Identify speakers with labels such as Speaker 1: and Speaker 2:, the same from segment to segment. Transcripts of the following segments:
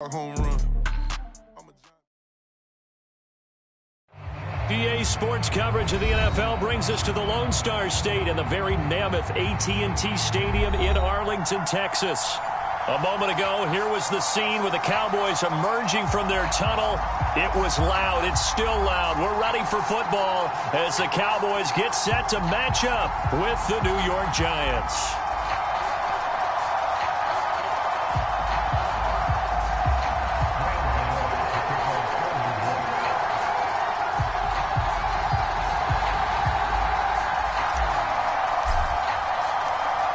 Speaker 1: Home run.
Speaker 2: EA Sports coverage of the NFL brings us to the Lone Star State and the very mammoth AT&T Stadium in Arlington, Texas. A moment ago, here was the scene with the Cowboys emerging from their tunnel. It was loud. It's still loud. We're ready for football as the Cowboys get set to match up with the New York Giants.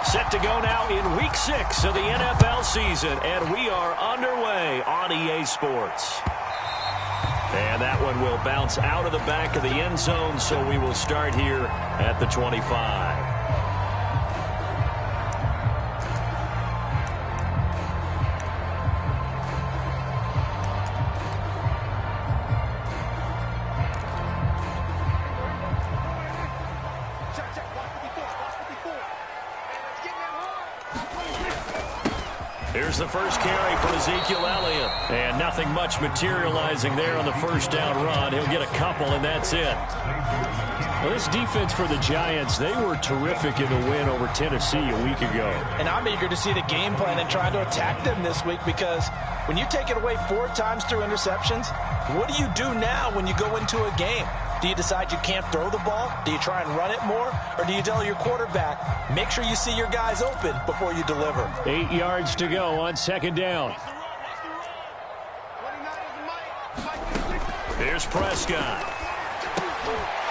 Speaker 2: Set to go now in Week 6 of the NFL season, and we are underway on EA Sports. And that one will bounce out of the back of the end zone, so we will start here at the 25. Here's the first carry for Ezekiel Elliott. And nothing much materializing there on the first down run. He'll get a couple, and that's it. Well, this defense for the Giants, they were terrific in the win over Tennessee a week ago.
Speaker 3: And I'm eager to see the game plan and try to attack them this week, because when you take it away 4 times through interceptions, what do you do now when you go into a game? Do you decide you can't throw the ball? Do you try and run it more? Or do you tell your quarterback, make sure you see your guys open before you deliver?
Speaker 2: 8 yards to go on second down. Here's Prescott.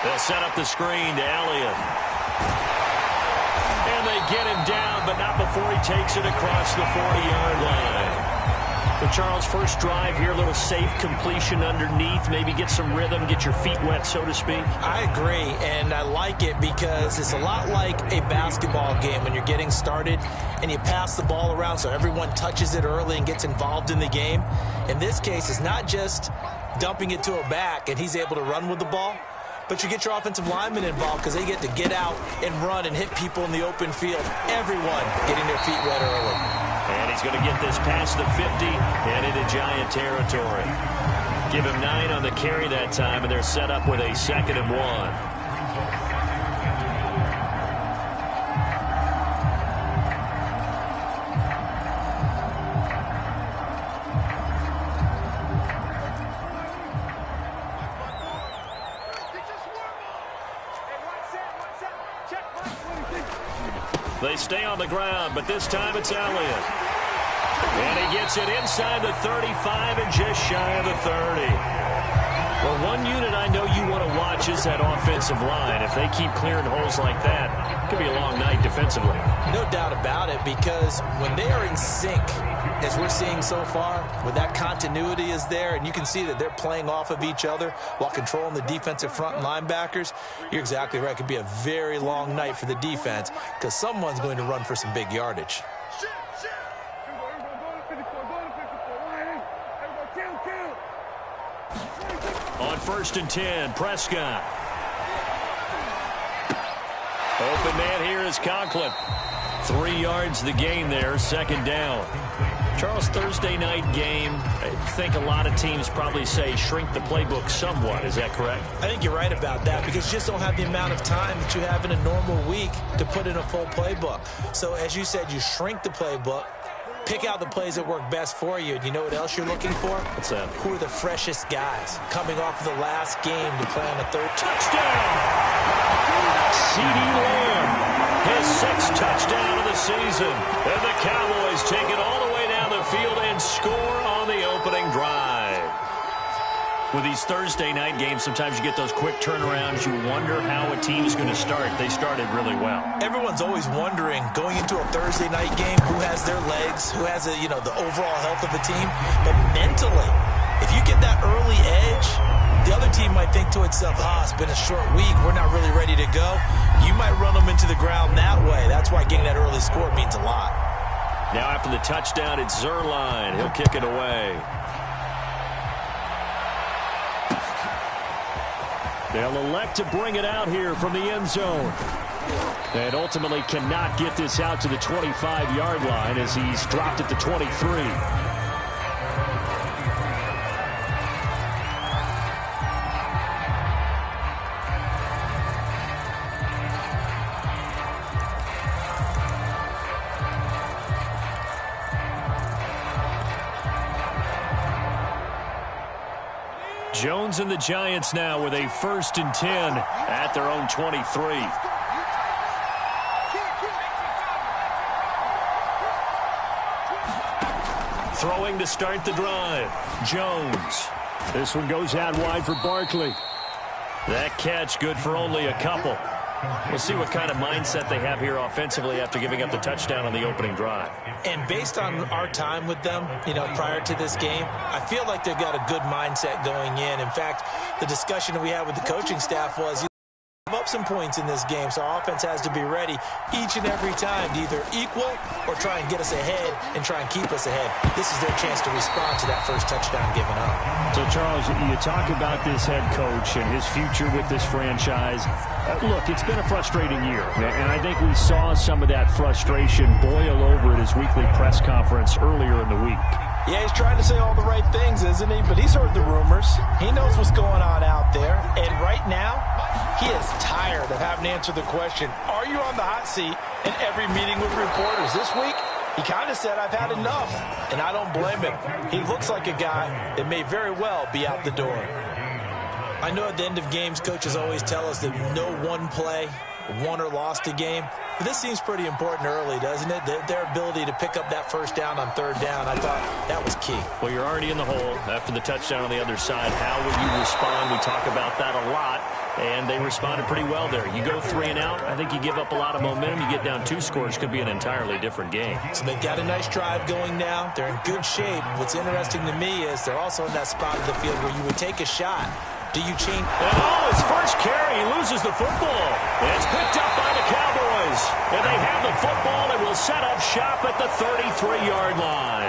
Speaker 2: They'll set up the screen to Elliott. And they get him down, but not before he takes it across the 40-yard line. So, Charles, first drive here, a little safe completion underneath, maybe get some rhythm, get your feet wet, so to speak.
Speaker 3: I agree, and I like it because it's a lot like a basketball game when you're getting started and you pass the ball around so everyone touches it early and gets involved in the game. In this case, it's not just dumping it to a back and he's able to run with the ball, but you get your offensive linemen involved because they get to get out and run and hit people in the open field. Everyone getting their feet wet early.
Speaker 2: And he's going to get this past the 50 and into Giant territory. Give him 9 on the carry that time, and they're set up with a 2nd and 1. They stay on the ground, but this time it's Elliott. And he gets it inside the 35 and just shy of the 30. Well, one unit I know you want to watch is that offensive line. If they keep clearing holes like that, it could be a long night defensively.
Speaker 3: No doubt about it, because when they are in sync, as we're seeing so far, when that continuity is there and you can see that they're playing off of each other while controlling the defensive front and linebackers, you're exactly right. It could be a very long night for the defense because someone's going to run for some big yardage.
Speaker 2: On 1st and 10, Prescott. Open man here is Conklin. 3 yards the gain there, 2nd down. Charles, Thursday night game, I think a lot of teams probably say shrink the playbook somewhat. Is that correct?
Speaker 3: I think you're right about that because you just don't have the amount of time that you have in a normal week to put in a full playbook. So as you said, you shrink the playbook, pick out the plays that work best for you. And you know what else you're looking for?
Speaker 2: What's that?
Speaker 3: Who are the freshest guys coming off of the last game to play on the 3rd
Speaker 2: touchdown? CeeDee Lamb, his 6th touchdown of the season. And the Cowboys take it all the way down the field and score on the opening drive. With these Thursday night games, sometimes you get those quick turnarounds. You wonder how a team's going to start. They started really well.
Speaker 3: Everyone's always wondering, going into a Thursday night game, who has their legs, who has the overall health of the team. But mentally, if you get that early edge, the other team might think to itself, it's been a short week, we're not really ready to go. You might run them into the ground that way. That's why getting that early score means a lot.
Speaker 2: Now after the touchdown, it's Zerline. He'll kick it away. They'll elect to bring it out here from the end zone. And ultimately cannot get this out to the 25-yard line as he's dropped at the 23. Jones and the Giants now with a 1st and 10 at their own 23. Throwing to start the drive. Jones. This one goes out wide for Barkley. That catch good for only a couple. We'll see what kind of mindset they have here offensively after giving up the touchdown on the opening drive.
Speaker 3: And based on our time with them, prior to this game, I feel like they've got a good mindset going in. In fact, the discussion that we had with the coaching staff was give up some points in this game, so our offense has to be ready each and every time to either equal or try and get us ahead and try and keep us ahead. This is their chance to respond to that first touchdown given up.
Speaker 2: So, Charles, you talk about this head coach and his future with this franchise. Look, it's been a frustrating year, and I think we saw some of that frustration boil over at his weekly press conference earlier in the week.
Speaker 3: Yeah, he's trying to say all the right things, isn't he? But he's heard the rumors. He knows what's going on out there. And right now, he is tired of having to answer the question, are you on the hot seat in every meeting with reporters? This week, he kind of said, I've had enough. And I don't blame him. He looks like a guy that may very well be out the door. I know at the end of games, coaches always tell us that no one play won or lost a game. But this seems pretty important early, doesn't it? Their ability to pick up that first down on 3rd down, I thought that was key.
Speaker 2: Well, you're already in the hole after the touchdown on the other side. How will you respond? We talk about that a lot, and they responded pretty well there. You go 3 and out, I think you give up a lot of momentum. You get down 2 scores, could be an entirely different game.
Speaker 3: So they've got a nice drive going now. They're in good shape. What's interesting to me is they're also in that spot of the field where you would take a shot. Do you change?
Speaker 2: Oh, his first carry. He loses the football. It's picked up by the Cowboys. And they have the football and will set up shop at the 33-yard line.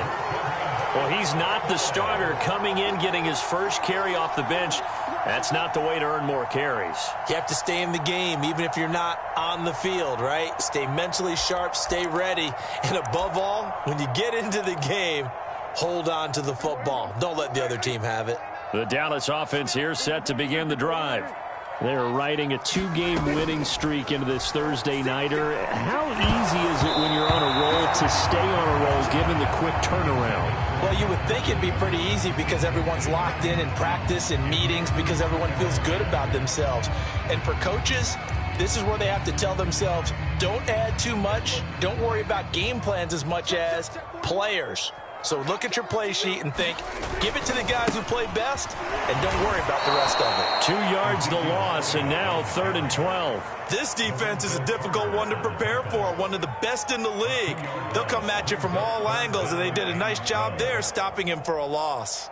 Speaker 2: Well, he's not the starter coming in, getting his first carry off the bench. That's not the way to earn more carries.
Speaker 3: You have to stay in the game, even if you're not on the field, right? Stay mentally sharp, stay ready. And above all, when you get into the game, hold on to the football. Don't let the other team have it.
Speaker 2: The Dallas offense here set to begin the drive. They're riding a 2-game winning streak into this Thursday nighter. How easy is it when you're on a roll to stay on a roll given the quick turnaround?
Speaker 3: Well, you would think it'd be pretty easy because everyone's locked in practice and meetings because everyone feels good about themselves. And for coaches, this is where they have to tell themselves, don't add too much. Don't worry about game plans as much as players. So look at your play sheet and think, give it to the guys who play best, and don't worry about the rest of it.
Speaker 2: 2 yards the loss, and now 3rd and 12.
Speaker 3: This defense is a difficult one to prepare for, one of the best in the league. They'll come at you from all angles, and they did a nice job there stopping him for a loss.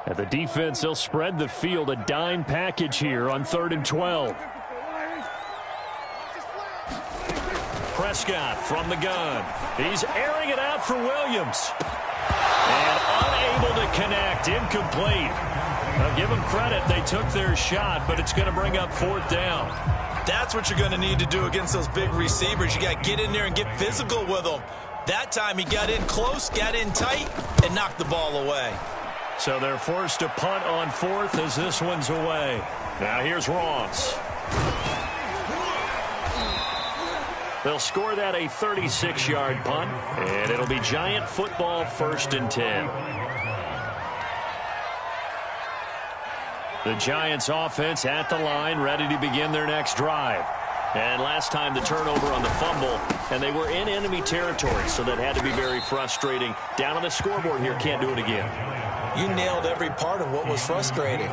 Speaker 2: And the defense, they'll spread the field, a dime package here on 3rd and 12. Prescott from the gun. He's airing it out for Williams. And unable to connect, incomplete. Now give them credit, they took their shot, but it's going to bring up 4th down.
Speaker 3: That's what you're going to need to do against those big receivers. You got to get in there and get physical with them. That time he got in close, got in tight, and knocked the ball away.
Speaker 2: So they're forced to punt on 4th as this one's away. Now here's Ross. They'll score that a 36-yard punt, and it'll be Giant football 1st and 10. The Giants offense at the line, ready to begin their next drive. And last time the turnover on the fumble, and they were in enemy territory, so that had to be very frustrating. Down on the scoreboard here, can't do it again.
Speaker 3: You nailed every part of what was frustrating.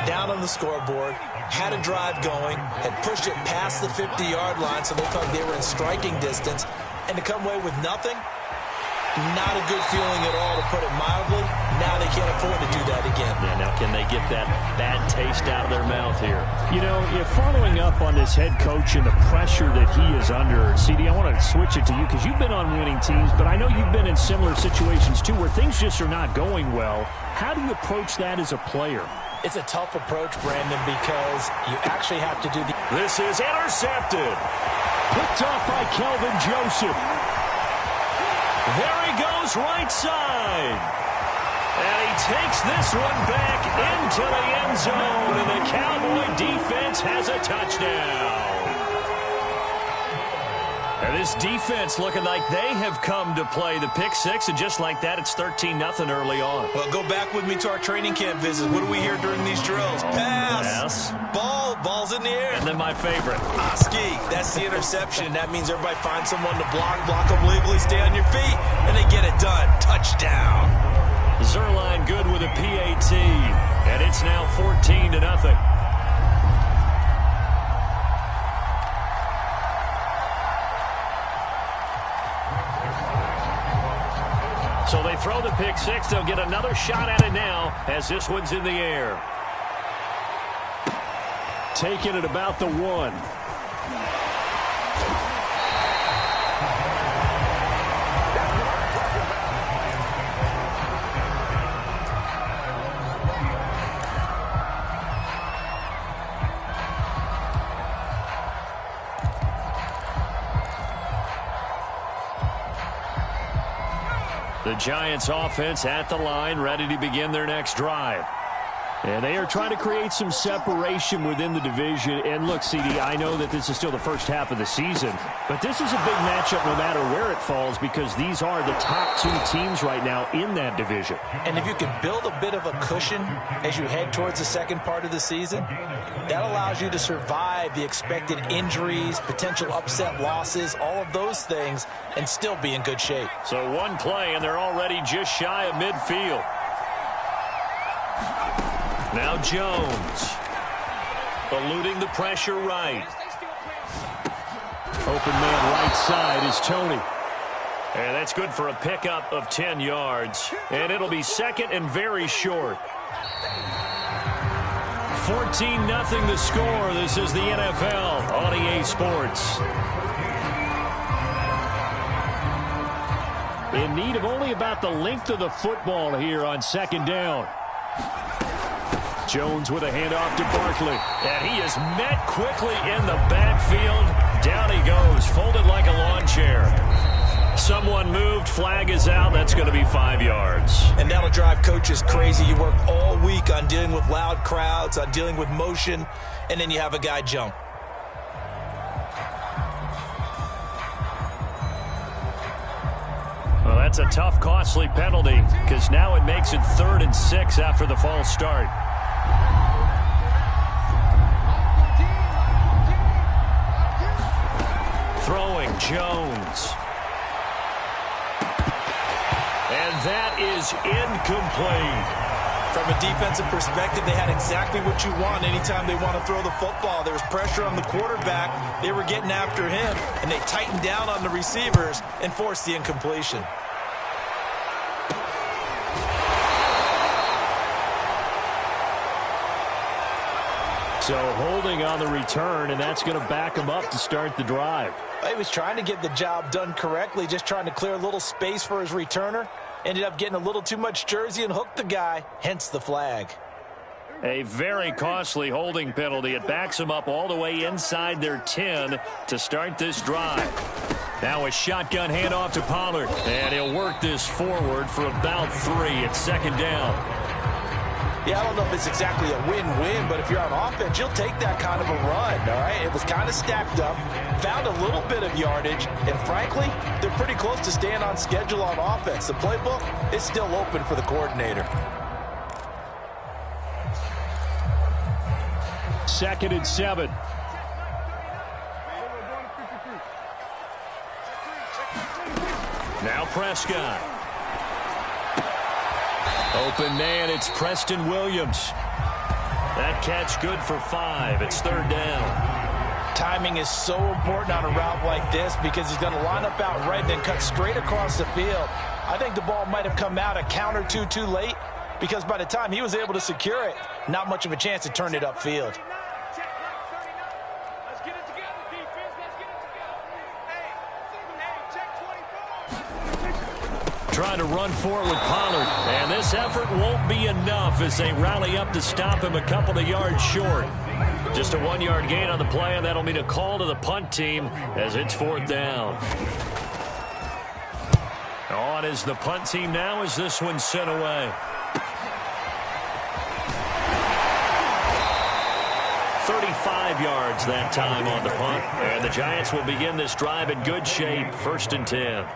Speaker 3: Down on the scoreboard, had a drive going, had pushed it past the 50-yard line, so they thought they were in striking distance, and to come away with nothing, not a good feeling at all, to put it mildly. Now they can't afford to do that again.
Speaker 2: Yeah, now can they get that bad taste out of their mouth here? You know, following up on this head coach and the pressure that he is under, CD, I want to switch it to you because you've been on winning teams, but I know you've been in similar situations too where things just are not going well. How do you approach that as a player?
Speaker 3: It's a tough approach, Brandon, because you actually have to do the...
Speaker 2: This is intercepted. Picked off by Kelvin Joseph. There he goes, right side. And he takes this one back into the end zone, and the Cowboy defense has a touchdown. This defense looking like they have come to play. The pick six, and just like that, it's 13-0 early on.
Speaker 3: Well, go back with me to our training camp visits. What do we hear during these drills? Pass. Ball's in the air.
Speaker 2: And then my favorite.
Speaker 3: Ski, that's the interception. That means everybody finds someone to block them legally, stay on your feet, and they get it done. Touchdown.
Speaker 2: Zerline good with a PAT, and it's now 14-0. So they throw the pick six. They'll get another shot at it now as this one's in the air. Taking it about the 1. The Giants offense at the line, ready to begin their next drive. And they are trying to create some separation within the division. And look, CD, I know that this is still the first half of the season, but this is a big matchup no matter where it falls because these are the top 2 teams right now in that division.
Speaker 3: And if you can build a bit of a cushion as you head towards the second part of the season, that allows you to survive the expected injuries, potential upset losses, all of those things, and still be in good shape.
Speaker 2: So one play, and they're already just shy of midfield. Now Jones, eluding the pressure right. Open man right side is Tony. And that's good for a pickup of 10 yards. And it'll be second and very short. 14-0 the score. This is the NFL on EA Sports. In need of only about the length of the football here on second down. Jones with a handoff to Barkley. And he is met quickly in the backfield. Down he goes, folded like a lawn chair. Someone moved, flag is out. That's going to be 5 yards.
Speaker 3: And that'll drive coaches crazy. You work all week on dealing with loud crowds, on dealing with motion, and then you have a guy jump.
Speaker 2: Well, that's a tough, costly penalty because now it makes it 3rd and 6 after the false start. Throwing Jones. And that is incomplete.
Speaker 3: From a defensive perspective, they had exactly what you want anytime they want to throw the football. There was pressure on the quarterback. They were getting after him, and they tightened down on the receivers and forced the incompletion.
Speaker 2: So holding on the return, and that's going to back him up to start the drive.
Speaker 3: He was trying to get the job done correctly, just trying to clear a little space for his returner. Ended up getting a little too much jersey and hooked the guy, hence the flag.
Speaker 2: A very costly holding penalty. It backs him up all the way inside their 10 to start this drive. Now a shotgun handoff to Pollard, and he'll work this forward for about 3 at second down.
Speaker 3: Yeah, I don't know if it's exactly a win-win, but if you're on offense, you'll take that kind of a run, all right? It was kind of stacked up, found a little bit of yardage, and frankly, they're pretty close to staying on schedule on offense. The playbook is still open for the coordinator.
Speaker 2: 2nd and 7. Now Prescott. Open man, it's Preston Williams. That catch good for 5. It's 3rd down.
Speaker 3: Timing is so important on a route like this because he's going to line up out right and then cut straight across the field. I think the ball might have come out a count or two too late because by the time he was able to secure it, not much of a chance to turn it upfield.
Speaker 2: Trying to run for it with Pollard. And this effort won't be enough as they rally up to stop him a couple of yards short. Just a 1-yard gain on the play, and that'll mean a call to the punt team as it's 4th down. On is the punt team now as this one's sent away. 35 yards that time on the punt. And the Giants will begin this drive in good shape, 1st and 10.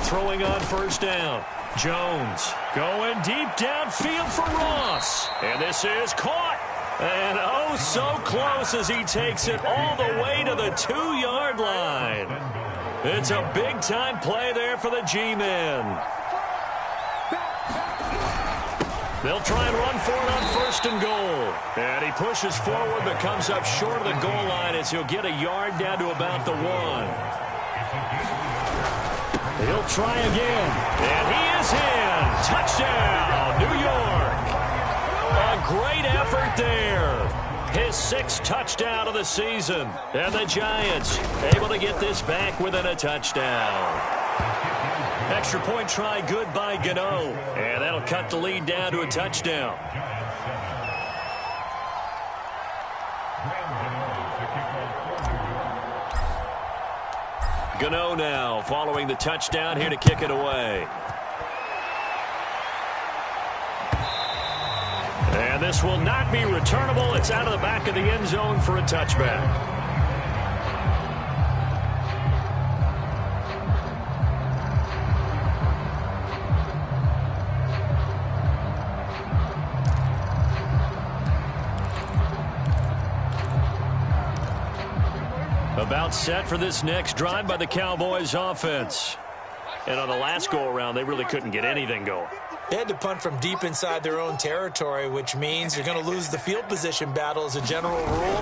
Speaker 2: Throwing on 1st down. Jones going deep downfield for Ross. And this is caught. And oh, so close as he takes it all the way to the 2-yard line. It's a big-time play there for the G-men. They'll try and run for it on 1st and goal. And he pushes forward but comes up short of the goal line as he'll get a yard down to about the 1. He'll try again. And he is in. Touchdown, New York. A great effort there. His 6th touchdown of the season. And the Giants able to get this back within a touchdown. Extra point try good by Gmen. And that'll cut the lead down to a touchdown. Gmen now following the touchdown here to kick it away. And this will not be returnable. It's out of the back of the end zone for a touchback. About set for this next drive by the Cowboys offense. And on the last go-around, they really couldn't get anything going.
Speaker 3: They had to punt from deep inside their own territory, which means you're going to lose the field position battle as a general rule.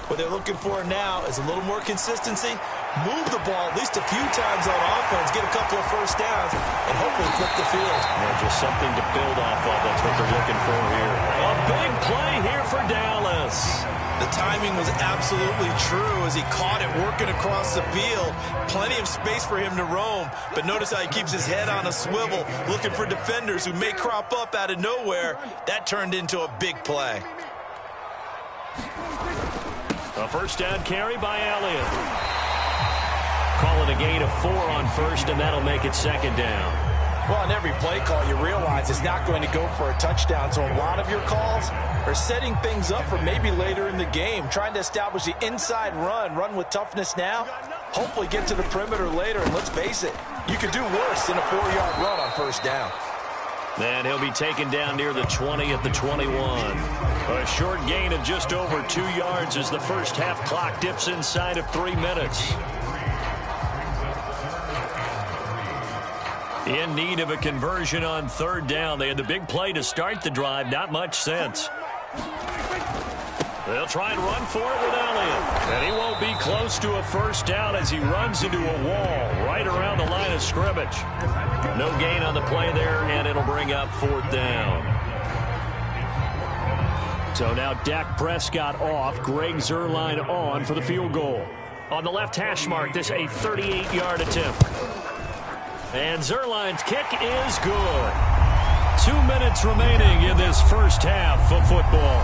Speaker 3: What they're looking for now is a little more consistency, move the ball at least a few times on offense, get a couple of 1st downs, and hopefully flip the field.
Speaker 2: Yeah, just something to build off of. That's what they're looking for here. A big play here for Dallas.
Speaker 3: The timing was absolutely true as he caught it working across the field. Plenty of space for him to roam, but notice how he keeps his head on a swivel, looking for defenders who may crop up out of nowhere. That turned into a big play.
Speaker 2: A 1st down carry by Elliott. Call it a gain of 4 on 1st, and that'll make it 2nd down.
Speaker 3: Well, on every play call, you realize it's not going to go for a touchdown, so a lot of your calls are setting things up for maybe later in the game, trying to establish the inside run with toughness now, hopefully get to the perimeter later, and let's face it, you could do worse than a 4-yard run on 1st down.
Speaker 2: And he'll be taken down near the 20 at the 21. A short gain of just over 2 yards as the first half clock dips inside of 3 minutes. In need of a conversion on 3rd down. They had the big play to start the drive. Not much sense. They'll try and run for it with Elliott. And he won't be close to a 1st down as he runs into a wall right around the line of scrimmage. No gain on the play there, and it'll bring up 4th down. So now Dak Prescott off. Greg Zuerlein on for the field goal. On the left hash mark, this a 38-yard attempt. And Zuerlein's kick is good. 2 minutes remaining in this first half of football.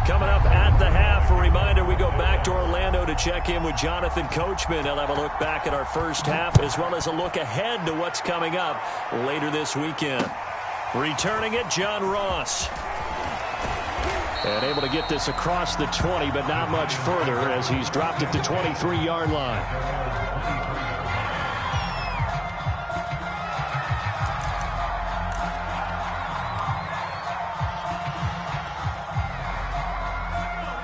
Speaker 2: Coming up at the half, a reminder, we go back to Orlando to check in with Jonathan Coachman. He'll have a look back at our first half as well as a look ahead to what's coming up later this weekend. Returning it, John Ross. And able to get this across the 20, but not much further as he's dropped it to 23-yard line.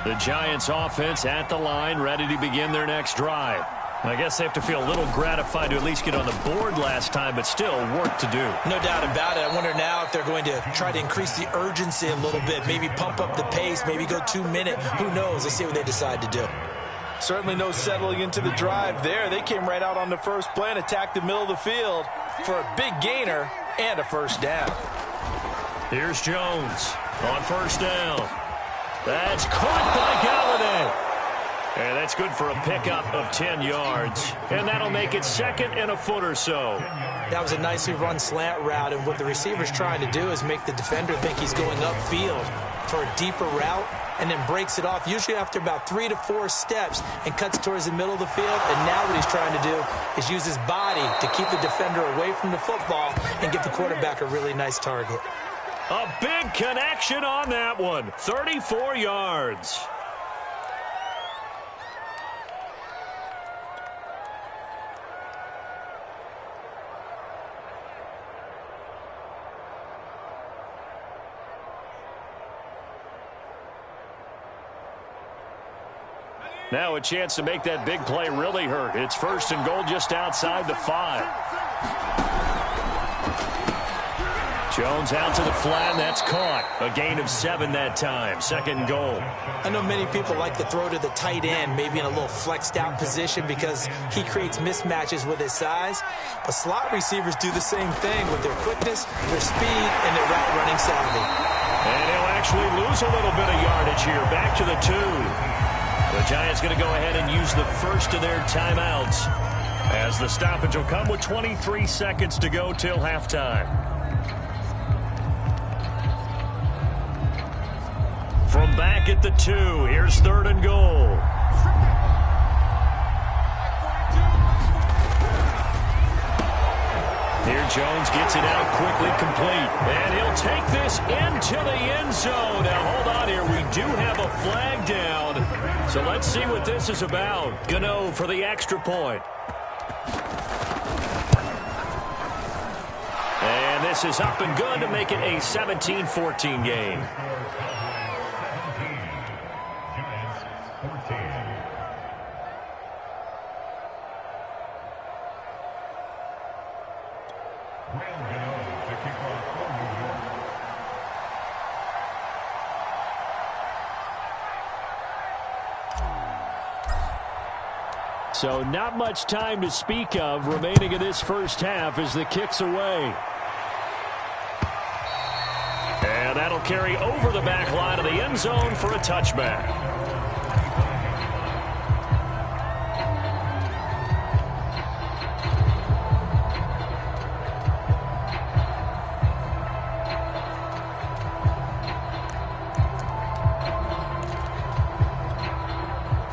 Speaker 2: The Giants offense at the line, ready to begin their next drive. I guess they have to feel a little gratified to at least get on the board last time, but still work to do.
Speaker 3: No doubt about it. I wonder now if they're going to try to increase the urgency a little bit, maybe pump up the pace, maybe go 2 minute. Who knows? Let's see what they decide to do. Certainly no settling into the drive there. They came right out on the first play and attacked the middle of the field for a big gainer and a 1st down.
Speaker 2: Here's Jones on 1st down. That's caught by Galladay. And that's good for a pickup of 10 yards. And that'll make it 2nd and a foot or so.
Speaker 3: That was a nicely run slant route, and what the receiver's trying to do is make the defender think he's going upfield. for a deeper route and then breaks it off, usually after about 3 to 4 steps, and cuts towards the middle of the field. And now what he's trying to do is use his body to keep the defender away from the football and give the quarterback a really nice target.
Speaker 2: A big connection on that one. 34 yards. Now a chance to make that big play really hurt. It's 1st and goal just outside the 5. Jones out to the flat, and that's caught. A gain of 7 that time. 2nd and goal.
Speaker 3: I know many people like to throw to the tight end, maybe in a little flexed out position because he creates mismatches with his size. But slot receivers do the same thing with their quickness, their speed, and their route running savvy.
Speaker 2: And he'll actually lose a little bit of yardage here. Back to the 2. The Giants going to go ahead and use the first of their timeouts as the stoppage will come with 23 seconds to go till halftime. From back at the 2, here's 3rd and goal. Here Jones gets it out quickly, complete. And he'll take this into the end zone. Now hold on here, we do have a flag down. So let's see what this is about. Gmen for the extra point. And this is up and good to make it a 17-14 game. So not much time to speak of remaining in this first half as the kick's away. And that'll carry over the back line of the end zone for a touchback.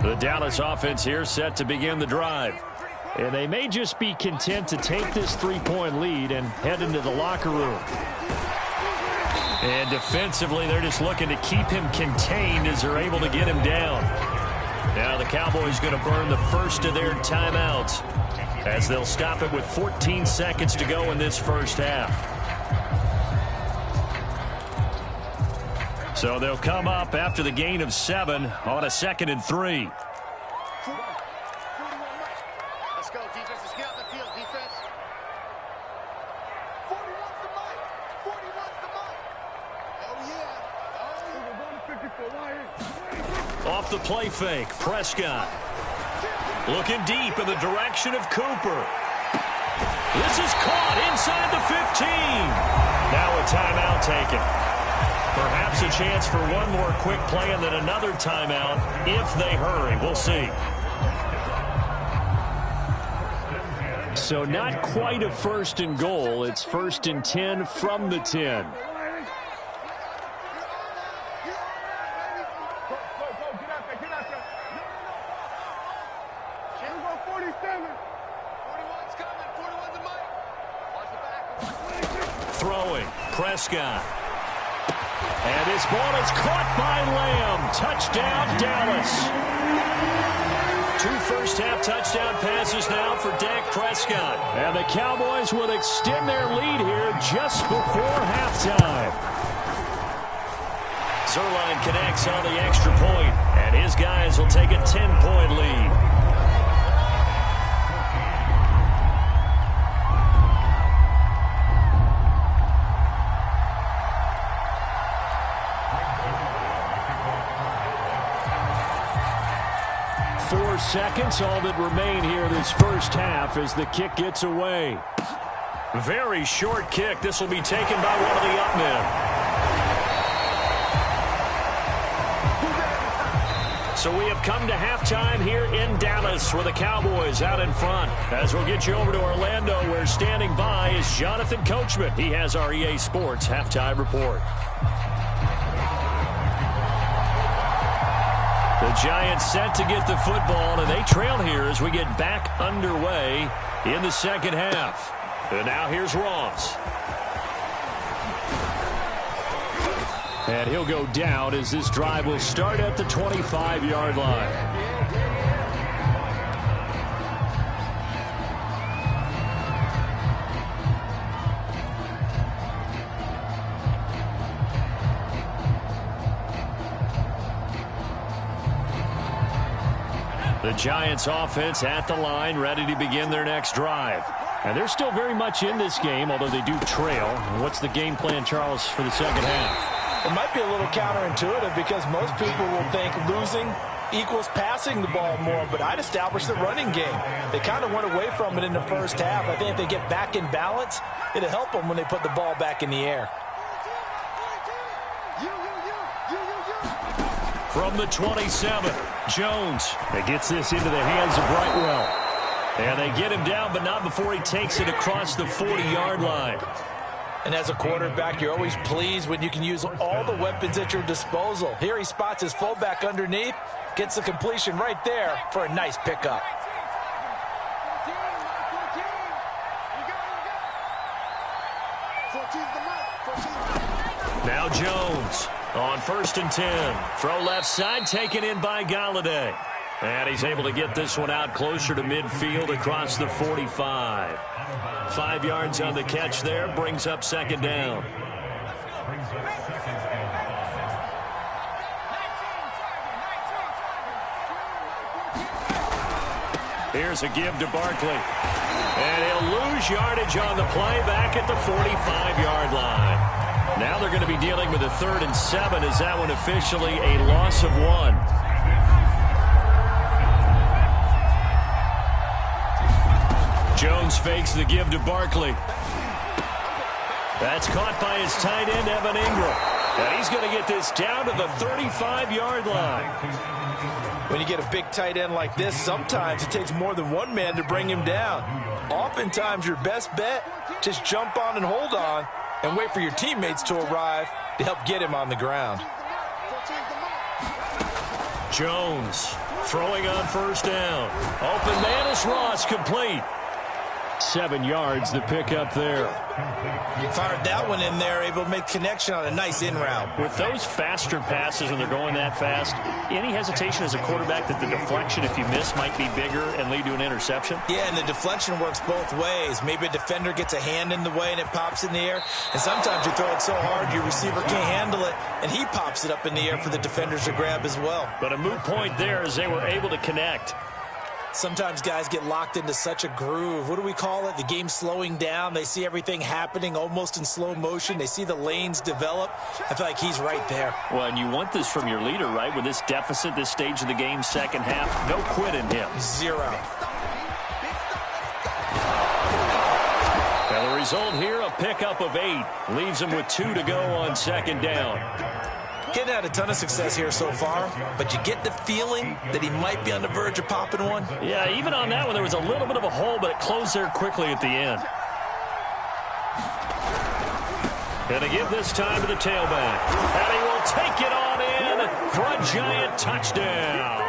Speaker 2: The Dallas offense here set to begin the drive. And they may just be content to take this 3-point lead and head into the locker room. And defensively, they're just looking to keep him contained as they're able to get him down. Now the Cowboys going to burn the first of their timeouts as they'll stop it with 14 seconds to go in this first half. So they'll come up after the gain of 7 on a 2nd and 3.
Speaker 1: Let's go, defense. Let's get out the field, defense. 41's the mic. 41's the mic. Oh, yeah.
Speaker 2: Off the play fake, Prescott. Looking deep in the direction of Cooper. This is caught inside the 15. Now a timeout taken. Perhaps a chance for one more quick play and then another timeout if they hurry. We'll see. So not quite a 1st and goal. It's 1st and 10 from the 10. Throwing, Prescott. And his ball is caught by Lamb. Touchdown, Dallas. 2 first-half touchdown passes now for Dak Prescott. And the Cowboys will extend their lead here just before halftime. Zerline connects on the extra point, and his guys will take a 10-point lead. Seconds, all that remain here this first half as the kick gets away. Very short kick. This will be taken by one of the up men. So we have come to halftime here in Dallas where the Cowboys out in front. As we'll get you over to Orlando where standing by is Jonathan Coachman. He has our EA Sports halftime report. The Giants set to get the football, and they trail here as we get back underway in the second half. And now here's Ross. And he'll go down as this drive will start at the 25-yard line. The Giants offense at the line, ready to begin their next drive. And they're still very much in this game, although they do trail. What's the game plan, Charles, for the second half?
Speaker 3: It might be a little counterintuitive because most people will think losing equals passing the ball more, but I'd establish the running game. They kind of went away from it in the first half. I think if they get back in balance, it'll help them when they put the ball back in the air.
Speaker 2: From the 27, Jones. It gets this into the hands of Brightwell. And they get him down, but not before he takes it across the 40-yard line.
Speaker 3: And as a quarterback, you're always pleased when you can use all the weapons at your disposal. Here he spots his fullback underneath, gets the completion right there for a nice pickup.
Speaker 2: Now Jones on 1st and 10. Throw left side, taken in by Galladay. And he's able to get this one out closer to midfield across the 45. 5 yards on the catch there, brings up second down. Here's a give to Barkley. And he'll lose yardage on the play back at the 45-yard line. Now they're going to be dealing with a 3rd and 7 as that one officially a loss of 1. Jones fakes the give to Barkley. That's caught by his tight end, Evan Ingram. And he's going to get this down to the 35-yard line.
Speaker 3: When you get a big tight end like this, sometimes it takes more than one man to bring him down. Oftentimes, your best bet, just jump on and hold on and wait for your teammates to arrive to help get him on the ground.
Speaker 2: Jones throwing on 1st down. Open man is Ross, complete. 7 yards, the pickup there.
Speaker 3: Fired that one in there, able to make connection on a nice in route.
Speaker 2: With those faster passes when they're going that fast, any hesitation as a quarterback that the deflection, if you miss, might be bigger and lead to an interception?
Speaker 3: Yeah, and the deflection works both ways. Maybe a defender gets a hand in the way and it pops in the air. And sometimes you throw it so hard your receiver can't handle it, and he pops it up in the air for the defenders to grab as well.
Speaker 2: But a moot point there as they were able to connect.
Speaker 3: Sometimes guys get locked into such a groove. What do we call it? The game slowing down. They see everything happening almost in slow motion. They see the lanes develop. I feel like he's right there.
Speaker 2: Well, and you want this from your leader, right? With this deficit, this stage of the game, second half, no quit in him.
Speaker 3: 0.
Speaker 2: Now the result here, a pickup of 8. Leaves him with 2 to go on second down.
Speaker 3: Getting had a ton of success here so far, but you get the feeling that he might be on the verge of popping one.
Speaker 2: Yeah, even on that one, there was a little bit of a hole, but it closed there quickly at the end. And to give this time to the tailback. And he will take it on in for a Giant touchdown.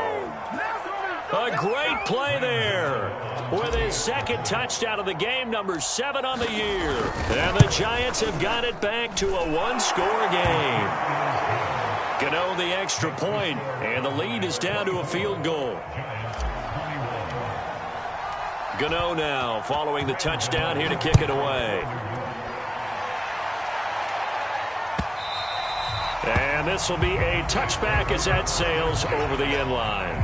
Speaker 2: A great play there with his 2nd touchdown of the game, number 7 on the year. And the Giants have got it back to a 1-score game. Gano the extra point, and the lead is down to a field goal. Gano now following the touchdown here to kick it away. And this will be a touchback as that sails over the end line.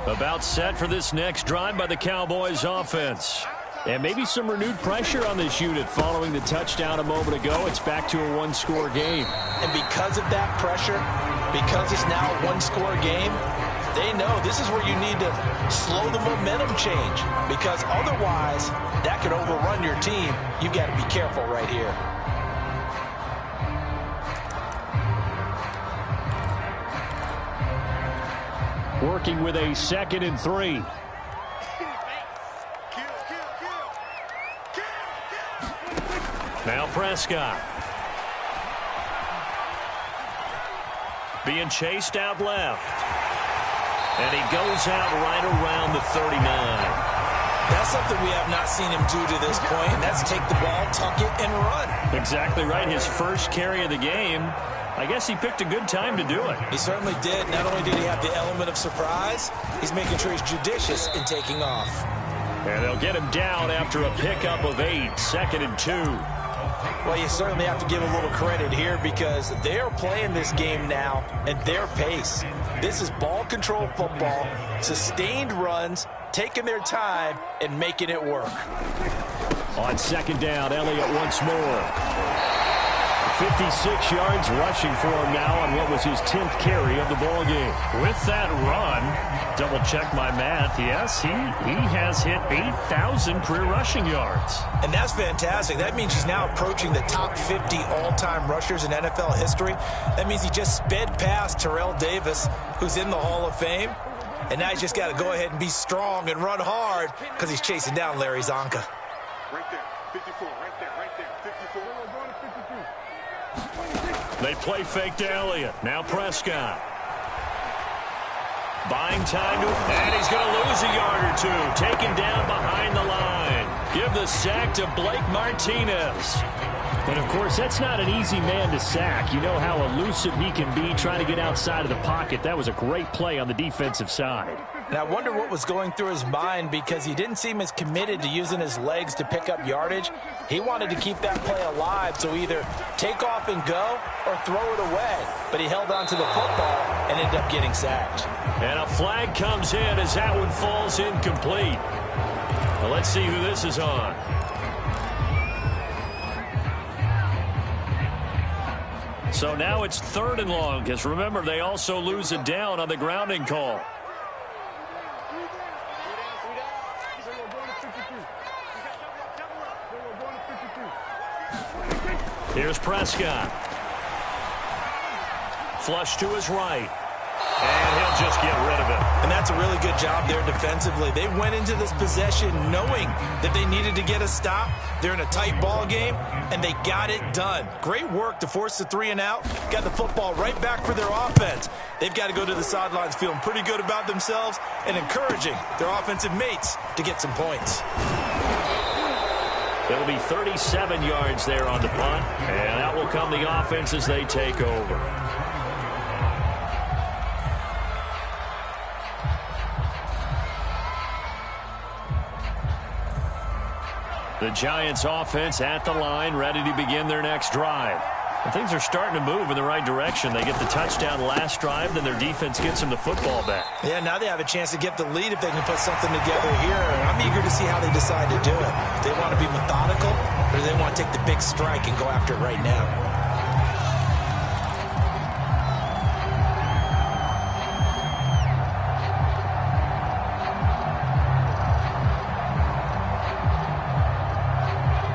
Speaker 2: About set for this next drive by the Cowboys offense. And maybe some renewed pressure on this unit following the touchdown a moment ago. It's back to a 1-score game.
Speaker 3: And because of that pressure, because it's now a 1-score game, they know this is where you need to slow the momentum change. Because otherwise, that could overrun your team. You've got to be careful right here.
Speaker 2: working with a 2nd and 3. Now Prescott. Being chased out left. And he goes out right around the 39.
Speaker 3: That's something we have not seen him do to this point, and that's take the ball, tuck it, and run.
Speaker 2: Exactly right. His first carry of the game. I guess he picked a good time to do it.
Speaker 3: He certainly did. Not only did he have the element of surprise, he's making sure he's judicious in taking off.
Speaker 2: And they'll get him down after a pickup of 8, 2nd and 2.
Speaker 3: Well, you certainly have to give a little credit here because they're playing this game now at their pace. This is ball control football, sustained runs, taking their time, and making it work.
Speaker 2: On 2nd down, Elliott once more. 56 yards rushing for him now on what was his 10th carry of the ball game. With that run, double check my math, yes, he has hit 8,000 career rushing yards.
Speaker 3: And that's fantastic. That means he's now approaching the top 50 all-time rushers in NFL history. That means he just sped past Terrell Davis, who's in the Hall of Fame. And now he's just got to go ahead and be strong and run hard because he's chasing down Larry Zonka.
Speaker 1: Right there, 54, right there, 54.
Speaker 2: They play fake to Elliott. Now Prescott. Buying time, and he's going to lose a yard or two. Taken down behind the line. Give the sack to Blake Martinez. And, of course, that's not an easy man to sack. You know how elusive he can be trying to get outside of the pocket. That was a great play on the defensive side.
Speaker 3: And I wonder what was going through his mind because he didn't seem as committed to using his legs to pick up yardage. He wanted to keep that play alive, so either take off and go or throw it away. But he held on to the football and ended up getting sacked.
Speaker 2: And a flag comes in as that one falls incomplete. Well, let's see who this is on. So now it's 3rd and long, because remember, they also lose it down on the grounding call. Here's Prescott. Flush to his right. And he'll just get rid of it.
Speaker 3: And that's a really good job there defensively. They went into this possession knowing that they needed to get a stop. They're in a tight ball game, and they got it done. Great work to force the 3 and out. Got the football right back for their offense. They've got to go to the sidelines feeling pretty good about themselves and encouraging their offensive mates to get some points.
Speaker 2: It'll be 37 yards there on the punt, and that will come the offense as they take over. The Giants offense at the line, ready to begin their next drive. And things are starting to move in the right direction. They get the touchdown last drive, then their defense gets them the football back.
Speaker 3: Yeah, now they have a chance to get the lead if they can put something together here. I'm eager to see how they decide to do it. Do they want to be methodical, or do they want to take the big strike and go after it right now?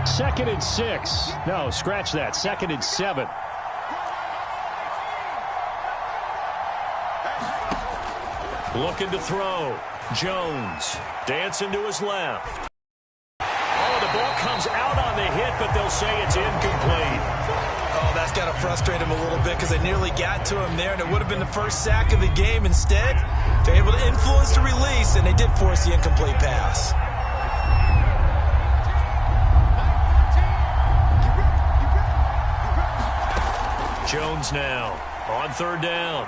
Speaker 2: Second and 6. No, scratch that. 2nd and 7. Looking to throw. Jones dancing to his left. Oh, the ball comes out on the hit, but they'll say it's incomplete.
Speaker 3: Oh, that's got to frustrate him a little bit because they nearly got to him there, and it would have been the first sack of the game. Instead, they're able to influence the release, and they did force the incomplete pass.
Speaker 2: Jones now on 3rd down.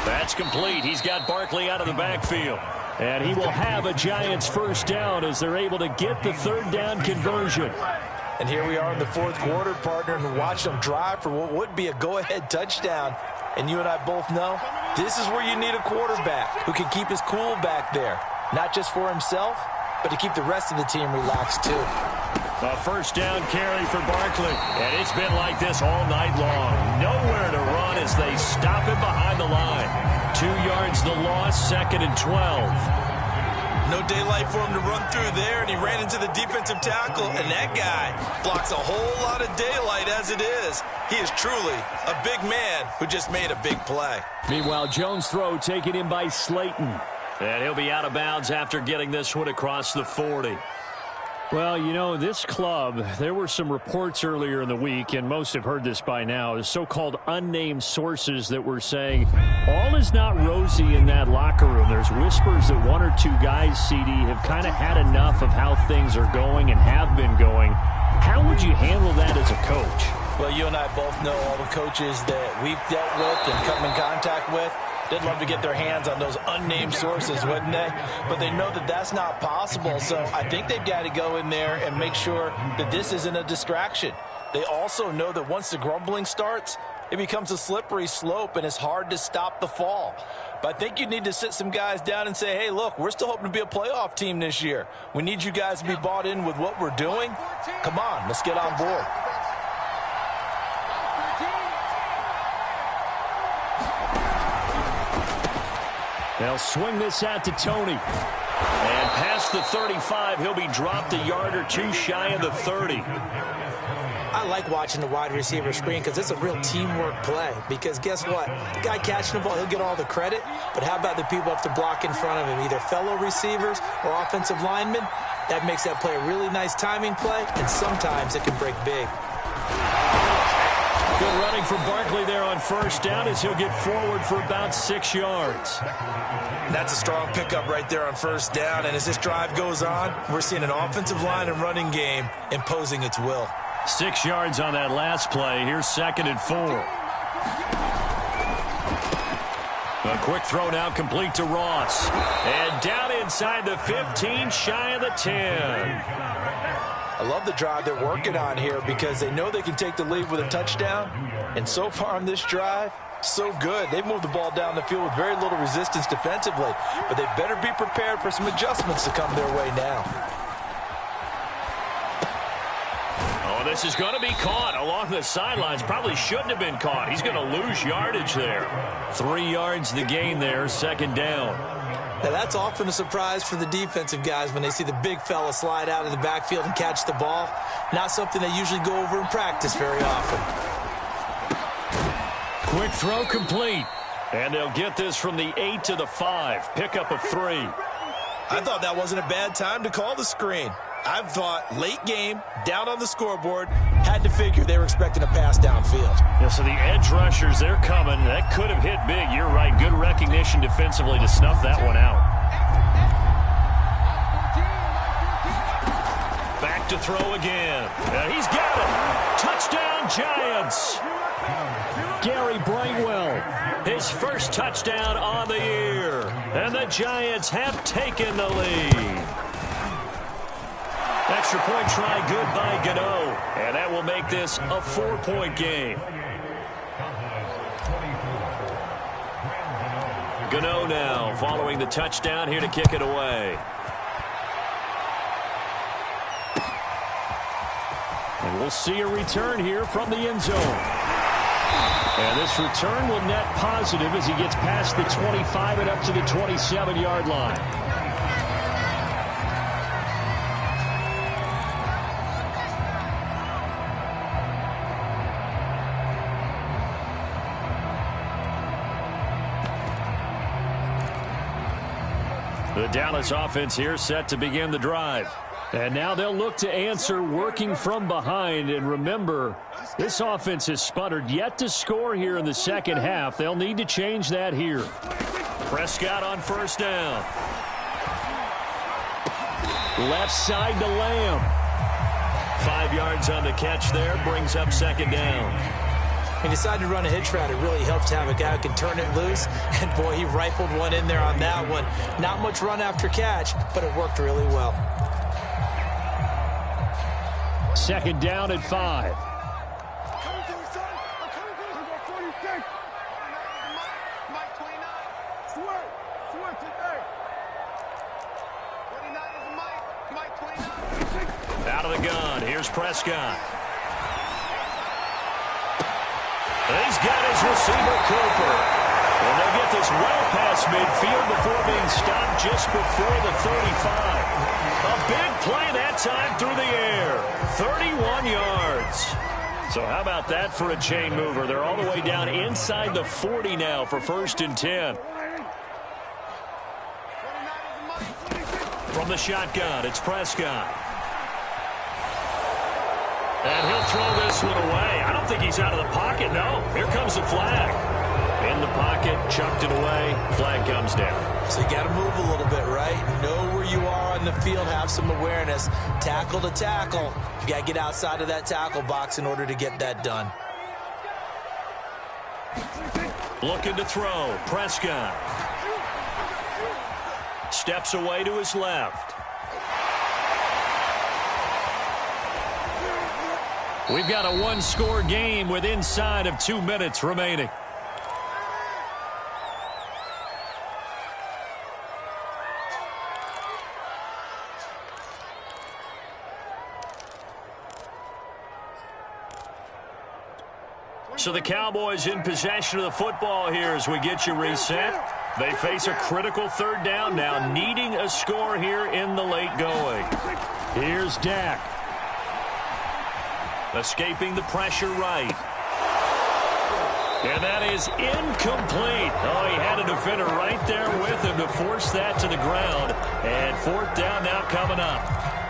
Speaker 2: That's complete. He's got Barkley out of the backfield. And he will have a Giants first down as they're able to get the 3rd down conversion.
Speaker 3: And here we are in the 4th quarter, partner, and watch them drive for what would be a go-ahead touchdown. And you and I both know this is where you need a quarterback who can keep his cool back there. Not just for himself, but to keep the rest of the team relaxed too.
Speaker 2: A first down carry for Barkley. And it's been like this all night long. Nowhere to run as they stop him behind the line. 2 yards the loss, 2nd and 12.
Speaker 3: No daylight for him to run through there, and he ran into the defensive tackle, and that guy blocks a whole lot of daylight as it is. He is truly a big man who just made a big play.
Speaker 2: Meanwhile, Jones' throw taken in by Slayton. And he'll be out of bounds after getting this one across the 40. Well, you know, this club, there were some reports earlier in the week, and most have heard this by now, the so-called unnamed sources that were saying all is not rosy in that locker room. There's whispers that one or two guys, CD, have kind of had enough of how things are going and have been going. How would you handle that as a coach?
Speaker 3: Well, you and I both know all the coaches that we've dealt with and come in contact with. They'd love to get their hands on those unnamed sources, wouldn't they? But they know that that's not possible, so I think they've got to go in there and make sure that this isn't a distraction. They also know that once the grumbling starts, it becomes a slippery slope, and it's hard to stop the fall. But I think you need to sit some guys down and say, hey, look, we're still hoping to be a playoff team this year. We need you guys to be bought in with what we're doing. Come on, let's get on board.
Speaker 2: They'll swing this out to Tony. And past the 35, he'll be dropped a yard or two shy of the 30.
Speaker 3: I like watching the wide receiver screen because it's a real teamwork play. Because guess what? The guy catching the ball, he'll get all the credit. But how about the people up to block in front of him, either fellow receivers or offensive linemen? That makes that play a really nice timing play, and sometimes it can break big.
Speaker 2: Good running from Barkley there on first down as he'll get forward for about 6 yards.
Speaker 3: That's a strong pickup right there on first down, and as this drive goes on, we're seeing an offensive line and running game imposing its will.
Speaker 2: 6 yards on that last play. Here's 2nd and 4. A quick throw now complete to Ross. And down inside the 15, shy of the 10.
Speaker 3: I love the drive they're working on here because they know they can take the lead with a touchdown. And so far on this drive, so good. They've moved the ball down the field with very little resistance defensively. But they better be prepared for some adjustments to come their way now.
Speaker 2: Oh, this is going to be caught along the sidelines. Probably shouldn't have been caught. He's going to lose yardage there. 3 yards the gain there, 2nd down.
Speaker 3: Now, that's often a surprise for the defensive guys when they see the big fella slide out of the backfield and catch the ball. Not something they usually go over in practice very often.
Speaker 2: Quick throw complete. And they'll get this from the 8 to the 5. Pickup of 3.
Speaker 3: I thought that wasn't a bad time to call the screen. I thought late game, down on the scoreboard, had to figure they were expecting a pass downfield.
Speaker 2: Yeah, so the edge rushers, they're coming. That could have hit big. You're right. Good recognition defensively to snuff that one out. Back to throw again. And he's got it. Touchdown, Giants. Gary Brightwell, his first touchdown on the year. And the Giants have taken the lead. Extra point try good by Gano. And that will make this a 4-point game. Gano now following the touchdown here to kick it away. And we'll see a return here from the end zone. And this return will net positive as he gets past the 25 and up to the 27-yard line. The Dallas offense here set to begin the drive. And now they'll look to answer working from behind. And remember, this offense has sputtered yet to score here in the second half. They'll need to change that here. Prescott on first down. Left side to Lamb. 5 yards on the catch there. Brings up 2nd down.
Speaker 3: He decided to run a hitch route. It really helped to have a guy who can turn it loose. And, boy, he rifled one in there on that one. Not much run after catch, but it worked really well.
Speaker 2: 2nd down at 5. Out of the gun. Here's Prescott. He's got his receiver, Cooper. And they'll get this well past midfield before being stopped just before the 35. A big play that time through the air. 31 yards. So how about that for a chain mover? They're all the way down inside the 40 now for 1st and 10. From the shotgun, it's Prescott. And he'll throw this one away. I don't think he's out of the pocket, no. Here comes the flag. In the pocket, chucked it away, flag comes down.
Speaker 3: So you got to move a little bit, right? Know where you are on the field, have some awareness. Tackle to tackle. You got to get outside of that tackle box in order to get that done.
Speaker 2: Looking to throw, Prescott. Steps away to his left. We've got a one-score game with inside of 2 minutes remaining. So the Cowboys in possession of the football here as we get you reset. They face a critical 3rd down now, needing a score here in the late going. Here's Dak. Escaping the pressure right. And that is incomplete. Oh, he had a defender right there with him to force that to the ground. And 4th down now coming up.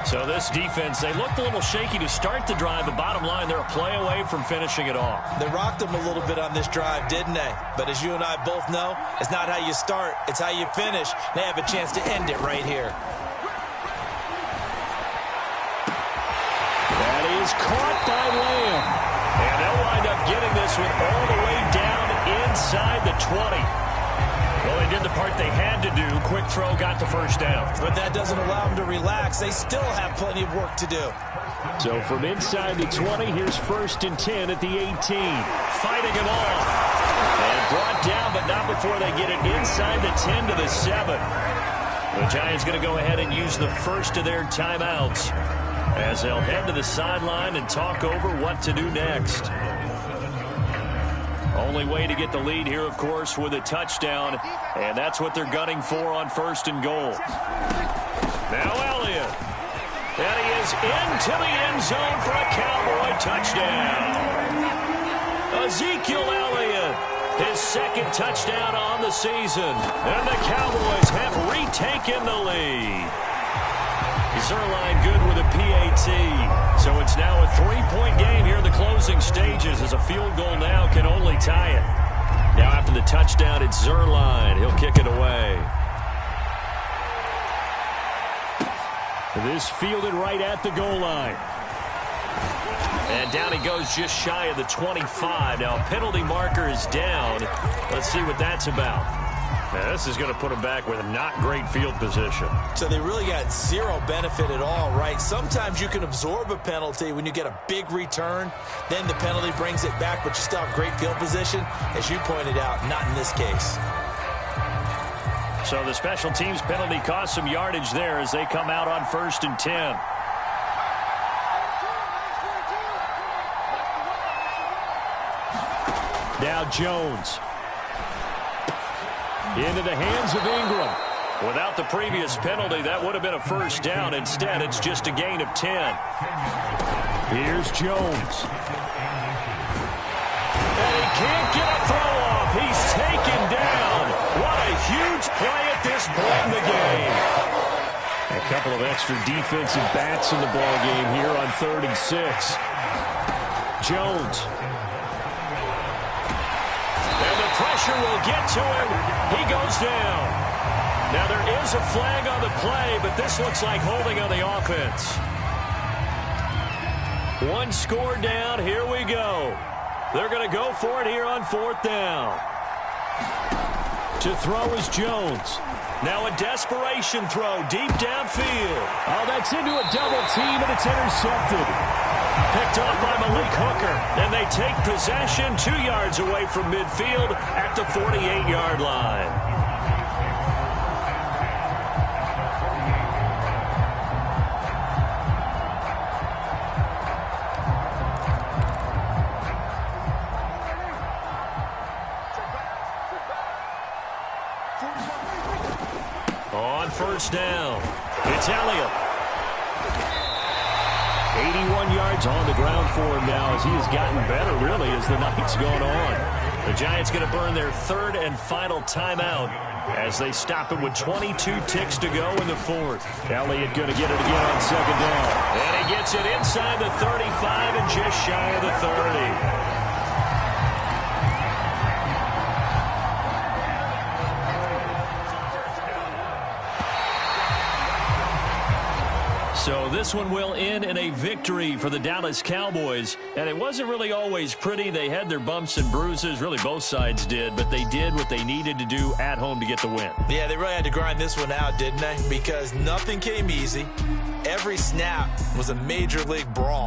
Speaker 2: So this defense, they looked a little shaky to start the drive, but bottom line, they're a play away from finishing it off.
Speaker 3: They rocked them a little bit on this drive, didn't they? But as you and I both know, it's not how you start, it's how you finish. They have a chance to end it right here.
Speaker 2: That is caught by Lamb. And they'll wind up getting this one all the way down inside the 20. Well, they did the part they had to do. Quick throw got the 1st down.
Speaker 3: But that doesn't allow them to relax. They still have plenty of work to do.
Speaker 2: So from inside the 20, here's 1st and 10 at the 18. Fighting him off. And brought down, but not before they get it inside the 10 to the 7. The Giants going to go ahead and use the first of their timeouts as they'll head to the sideline and talk over what to do next. Only way to get the lead here, of course, with a touchdown, and that's what they're gunning for on 1st and goal. Now Elliott. And he is into the end zone for a Cowboy touchdown. Ezekiel Elliott, his 2nd touchdown on the season, and the Cowboys have retaken the lead. Zerline good with a PAT. So it's now a 3-point game here in the closing stages as a field goal now can only tie it. Now after the touchdown, it's Zerline. He'll kick it away. This fielded right at the goal line. And down he goes just shy of the 25. Now a penalty marker is down. Let's see what that's about. Now, this is going to put them back with a not great field position.
Speaker 3: So they really got zero benefit at all, right? Sometimes you can absorb a penalty when you get a big return. Then the penalty brings it back, but you still have great field position. As you pointed out, not in this case.
Speaker 2: So the special teams penalty cost some yardage there as they come out on 1st and 10. Now Jones. Into the hands of Ingram. Without the previous penalty, that would have been a 1st down. Instead, it's just a gain of 10. Here's Jones. And he can't get a throw off. He's taken down. What a huge play at this point in the game. A couple of extra defensive bats in the ball game here on 3rd and 6. Jones. Pressure will get to him. He goes down. Now there is a flag on the play, but this looks like holding on the offense. 1 score down. Here we go. They're going to go for it here on 4th down. To throw is Jones. Now a desperation throw deep downfield. Oh, that's into a double team, and it's intercepted. Picked up by Malik Hooker. And they take possession 2 yards away from midfield at the 48-yard line. first down. It's Elliott. 81 yards on the ground for him now as he has gotten better, really, as the night's gone on. The Giants going to burn their third and final timeout as they stop it with 22 ticks to go in the fourth. Elliott going to get it again on second down. And he gets it inside the 35 and just shy of the 30. So this one will end in a victory for the Dallas Cowboys. And it wasn't really always pretty. They had their bumps and bruises. Really, both sides did. But they did what they needed to do at home to get the win.
Speaker 3: Yeah, they really had to grind this one out, didn't they? Because nothing came easy. Every snap was a major league brawl.